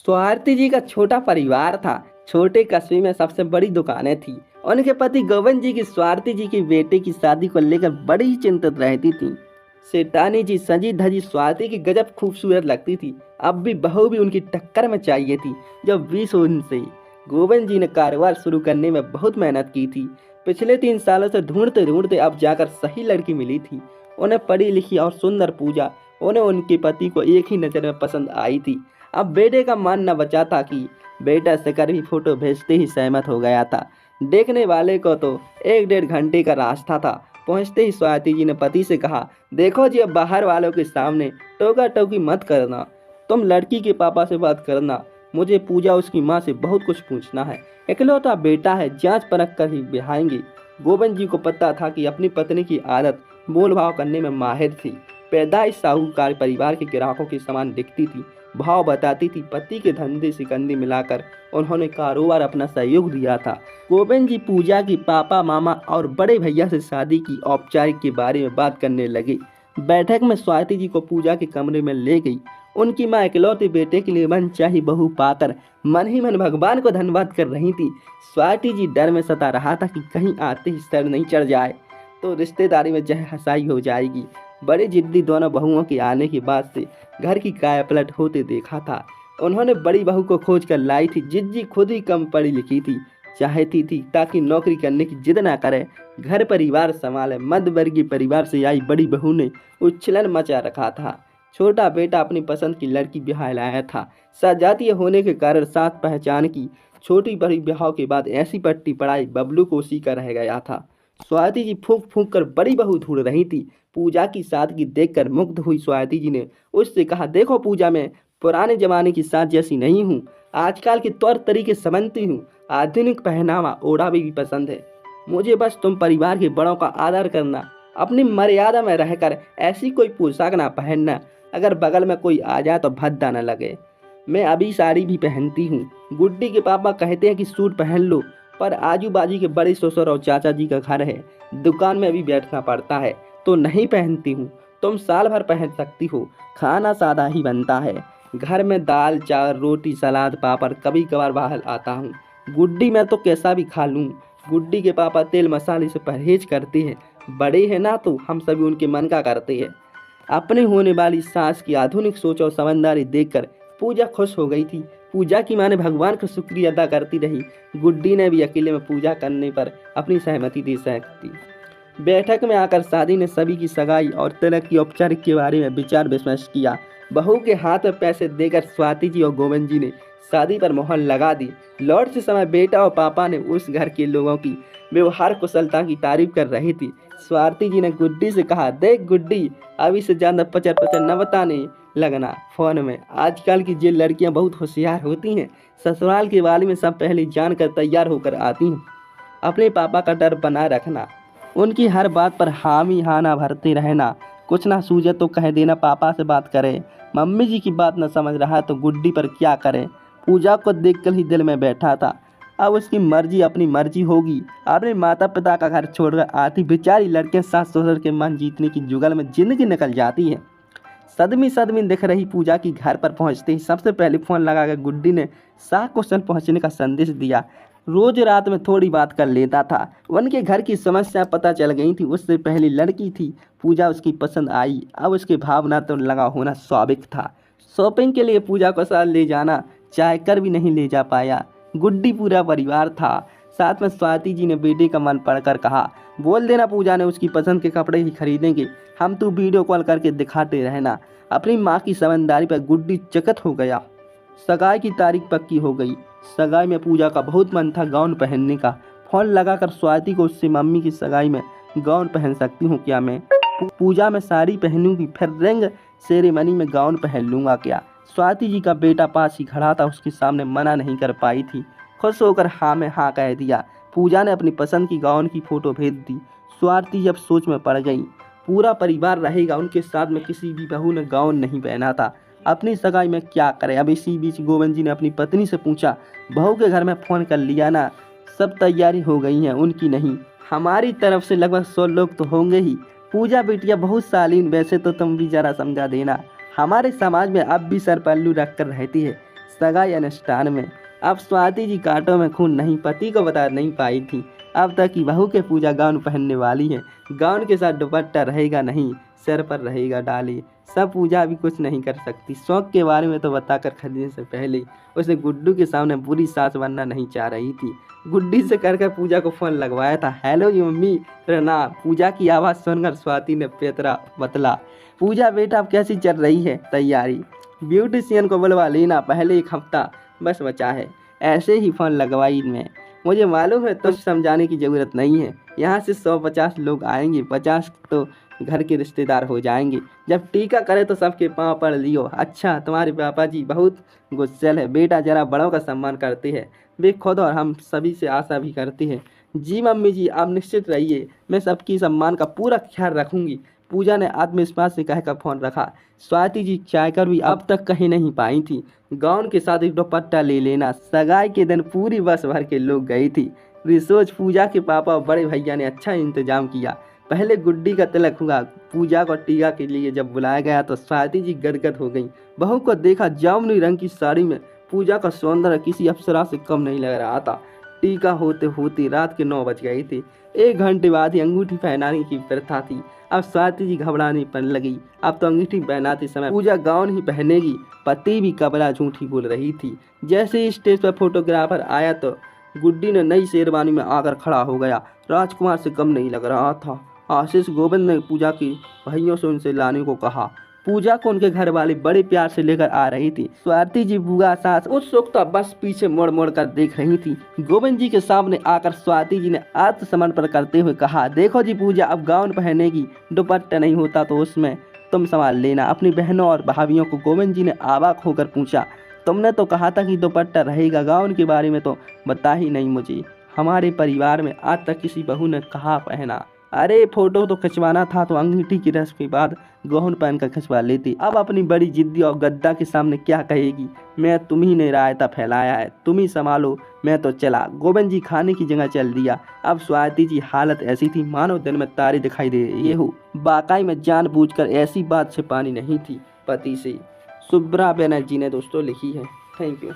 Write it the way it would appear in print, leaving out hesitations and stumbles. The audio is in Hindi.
स्वाति जी का छोटा परिवार था। छोटे कस्बे में सबसे बड़ी दुकानें थी। उनके पति गोविंद जी की स्वाति जी के बेटे की शादी को लेकर बड़ी ही चिंतित रहती थी। सेठानी जी सजी धजी स्वाति की गजब खूबसूरत लगती थी। अब भी बहू भी उनकी टक्कर में चाहिए थी। जब 20 से गोविंद जी ने कारोबार शुरू करने में बहुत मेहनत की थी। पिछले 3 सालों से ढूंढते ढूंढते अब जाकर सही लड़की मिली थी। उन्हें पढ़ी लिखी और सुंदर पूजा उन्हें उनके पति को एक ही नज़र में पसंद आई थी। अब बेटे का मन न बचा था कि बेटा शिखर भी फोटो भेजते ही सहमत हो गया था। देखने वाले को तो 1 डेढ़ घंटे का रास्ता था। पहुंचते ही स्वाति जी ने पति से कहा, देखो जी, अब बाहर वालों के सामने टोका टोकी मत करना। तुम लड़की के पापा से बात करना। मुझे पूजा उसकी माँ से बहुत कुछ पूछना है। इकलौता बेटा है, जांच परख कर ही बिहाएंगे। गोविंद जी को पता था कि अपनी पत्नी की आदत मोल भाव करने में माहिर थी। पैदाइश साहूकार परिवार के ग्राहकों के समान दिखती थी। भाव बताती थी। पति के धंधे से कंधे मिलाकर उन्होंने कारोबार अपना सहयोग दिया था। गोविंद जी पूजा की पापा मामा और बड़े भैया से शादी की औपचारिक के बारे में बात करने लगे। बैठक में स्वाति जी को पूजा के कमरे में ले गई। उनकी माँ इकलौते बेटे के लिए मनचाही बहू पाकर मन ही मन भगवान को धन्यवाद कर रही थी। स्वाति जी डर में सता रहा था कि कहीं आते ही सर नहीं चढ़ जाए तो रिश्तेदारी में जह हंसाई हो जाएगी। बड़ी जिद्दी दोनों बहुओं के आने के बाद से घर की कायापलट होते देखा था। उन्होंने बड़ी बहू को खोज कर लाई थी। जिज्जी खुद ही कम पढ़ी लिखी थी। चाहती थी ताकि नौकरी करने की जिद ना करे, घर परिवार संभाले। मध्यवर्गीय परिवार से आई बड़ी बहू ने उच्छलन मचा रखा था। छोटा बेटा अपनी पसंद की लड़की ब्याह लाया था। सजातीय होने के कारण साथ पहचान की छोटी बड़ी ब्याह के बाद ऐसी पट्टी पड़ाई बबलू को उसी का रह गया था। स्वाति जी फूंक फूंक कर बड़ी बहू ढूंढ रही थी। पूजा की सादगी देखकर मुग्ध हुई स्वाति जी ने उससे कहा, देखो पूजा, मैं पुराने जमाने की सास जैसी नहीं हूँ। आजकल के तौर तरीके समझती हूँ। आधुनिक पहनावा ओढ़ा भी पसंद है। मुझे बस तुम परिवार के बड़ों का आदर करना, अपनी मर्यादा में रहकर ऐसी कोई पोशाक ना पहनना। अगर बगल में कोई आ जाए तो भद्दा न लगे। मैं अभी साड़ी भी पहनती हूँ। गुड्डी के पापा कहते हैं कि सूट पहन लो, पर आजू बाजू के बड़े ससुर और चाचा जी का घर है, दुकान में भी बैठना पड़ता है तो नहीं पहनती हूँ। तुम साल भर पहन सकती हो। खाना सादा ही बनता है। घर में दाल चावल रोटी सलाद पापड़, कभी कभार बाहर आता हूँ। गुड्डी मैं तो कैसा भी खा लूँ। गुड्डी के पापा तेल मसाले से परहेज करते हैं। बड़े हैं ना तो हम सभी उनके मन का करते हैं। अपने होने वाली सास की आधुनिक सोच और समझदारी देखकर पूजा खुश हो गई थी। पूजा की मां ने भगवान का शुक्रिया अदा करती रही। गुड्डी ने भी अकेले में पूजा करने पर अपनी सहमति दे सकती। बैठक में आकर शादी ने सभी की सगाई और तिलक की औपचारिक के बारे में विचार विमर्श किया। बहू के हाथ में पैसे देकर स्वाति जी और गोविंद जी ने शादी पर मोहर लगा दी। लौटते समय बेटा और पापा ने उस घर के लोगों की व्यवहार कुशलता की तारीफ कर रही थी। स्वाति जी ने गुड्डी से कहा, देख गुड्डी, अभी से ज्यादा पचर पचर न बताने लगना फोन में। आजकल की जो लड़कियां बहुत होशियार होती हैं, ससुराल के बारे में सब पहले जानकर तैयार होकर आती हैं। अपने पापा का डर बना रखना। उनकी हर बात पर हामी हाना भरते रहना। कुछ ना सूझे तो कह देना पापा से बात करें। मम्मी जी की बात न समझ रहा तो गुड्डी पर क्या करें। पूजा को देखकर ही दिल में बैठा था, अब उसकी मर्जी अपनी मर्जी होगी। अपने माता पिता का घर छोड़कर आती बेचारी लड़कियां सास ससुर के मन जीतने की जुगल में जिंदगी निकल जाती है। सदमी सदमी दिख रही पूजा की घर पर पहुंचते ही सबसे पहले फ़ोन लगाकर गुड्डी ने साख क्वेश्चन पहुंचने का संदेश दिया। रोज रात में थोड़ी बात कर लेता था। उनके घर की समस्या पता चल गई थी। उससे पहले लड़की थी, पूजा उसकी पसंद आई। अब उसके भावना तो लगा होना स्वाभाविक था। शॉपिंग के लिए पूजा को साथ ले जाना चाह कर भी नहीं ले जा पाया। गुड्डी पूरा परिवार था। साथ में स्वाति जी ने बेटे का मन पढ़कर कहा, बोल देना पूजा ने उसकी पसंद के कपड़े ही खरीदेंगे, हम तो वीडियो कॉल करके दिखाते रहना। अपनी माँ की समझदारी पर गुड्डी चकित हो गया। सगाई की तारीख पक्की हो गई। सगाई में पूजा का बहुत मन था गाउन पहनने का। फोन लगाकर स्वाति को उससे, मम्मी की सगाई में गाउन पहन सकती हूँ क्या मैं? पूजा में साड़ी पहनूंगी, फिर रिंग सेरेमनी में गाउन पहन लूँगा क्या? स्वाति जी का बेटा पास ही खड़ा था, उसके सामने मना नहीं कर पाई थी। खुश होकर हाँ में हाँ कह दिया। पूजा ने अपनी पसंद की गाउन की फ़ोटो भेज दी। स्वाति जब सोच में पड़ गई, पूरा परिवार रहेगा उनके साथ में, किसी भी बहू ने गाउन नहीं पहना था। अपनी सगाई में क्या करे? अब इसी बीच गोविंद जी ने अपनी पत्नी से पूछा, बहू के घर में फ़ोन कर लिया ना? सब तैयारी हो गई है? उनकी नहीं, हमारी तरफ से लगभग 100 लोग तो होंगे ही। पूजा बेटिया बहुत सालीन, वैसे तो तुम भी ज़रा समझा देना। हमारे समाज में अब भी सर पल्लू रख कर रहती है। सगाई अनुष्ठान में। अब स्वाति जी कांटों में खून नहीं पति को बता नहीं पाई थी अब तक कि बहू के पूजा गाउन पहनने वाली है। गाउन के साथ दुपट्टा रहेगा नहीं, सिर पर रहेगा डाली। सब पूजा भी कुछ नहीं कर सकती। शौक के बारे में तो बताकर खरीदने से पहले उसने गुड्डू के सामने बुरी सास बनना नहीं चाह रही थी। गुड्डी से कर पूजा को फोन लगवाया था। हेलो जी मम्मी प्रणाम। पूजा की आवाज़ सुनकर स्वाति ने पेतरा बतला, पूजा बेटा अब कैसी चल रही है तैयारी? ब्यूटिशियन को बुलवा लेना, पहले 1 हफ्ता बस बचा है। ऐसे ही फ़ोन लगवाई मैं, मुझे मालूम है तो समझाने की ज़रूरत नहीं है। यहाँ से 150 लोग आएंगे, 50 तो घर के रिश्तेदार हो जाएंगे। जब टीका करे तो सबके पाँव पड़ लियो। अच्छा तुम्हारे पापा जी बहुत गुस्सेल है बेटा, जरा बड़ों का सम्मान करते हैं वे खुद और हम सभी से आशा भी करते हैं। जी मम्मी जी आप निश्चित रहिए, मैं सबकी सम्मान का पूरा ख्याल रखूंगी। पूजा ने आत्मविश्वास से कहकर फोन रखा। स्वाति जी चाहकर भी अब तक कहीं नहीं पाई थी। गाउन के साथ एक दुपट्टा ले लेना। सगाई के दिन पूरी बस भर के लोग गई थी। रिसोच पूजा के पापा और बड़े भैया ने अच्छा इंतजाम किया। पहले गुड्डी का तिलक हुआ। पूजा को टीका के लिए जब बुलाया गया तो स्वाति जी गदगद हो गई। बहू को देखा जामुनी रंग की साड़ी में। पूजा का सौंदर्य किसी अप्सरा से कम नहीं लग रहा था। टीका होते होते रात के 9 बज गए थे। 1 घंटे बाद ही अंगूठी पहनाने की प्रथा थी। अब स्वाति जी घबराने पर लगी। अब तो अंगूठी पहनाते समय पूजा गाउन ही पहनेगी। पति भी कबरा झूठी बोल रही थी। जैसे ही स्टेज पर फोटोग्राफर आया तो गुड्डी ने नई शेरवानी में आकर खड़ा हो गया। राजकुमार से कम नहीं लग रहा था। आशीष गोविंद ने पूजा की भाइयों से उनसे लाने को कहा। पूजा को उनके घर वाले बड़े प्यार से लेकर आ रही थी। स्वाति जी बुआ सास उत्सुकता बस पीछे मुड़ मुड़ कर देख रही थी। गोविंद जी के सामने आकर स्वाति जी ने आत्मसमर्पण करते हुए कहा, देखो जी पूजा अब गाउन पहनेगी, दुपट्टा नहीं होता तो उसमें तुम संभाल लेना। अपनी बहनों और भाभियों को गोविंद जी ने अवाक होकर पूछा, तुमने तो कहा था कि दुपट्टा रहेगा, गाउन के बारे में तो बता ही नहीं मुझे। हमारे परिवार में आज तक किसी बहू ने कहा पहना। अरे फोटो तो खिंचवाना था तो अंगूठी की रस्म के बाद गहन पहन कर खिंचवा लेती। अब अपनी बड़ी जिद्दी और गद्दा के सामने क्या कहेगी? मैं तुम्ही ने रायता फैलाया है, तुम ही संभालो, मैं तो चला। गोविंद जी खाने की जगह चल दिया। अब स्वाति जी हालत ऐसी थी मानो दिन में तारे दिखाई दे रही हो। वाकई में जानबूझकर ऐसी बात छिपानी नहीं थी पति से। सुब्रा बनर्जी ने दोस्तों लिखी है। Thank you.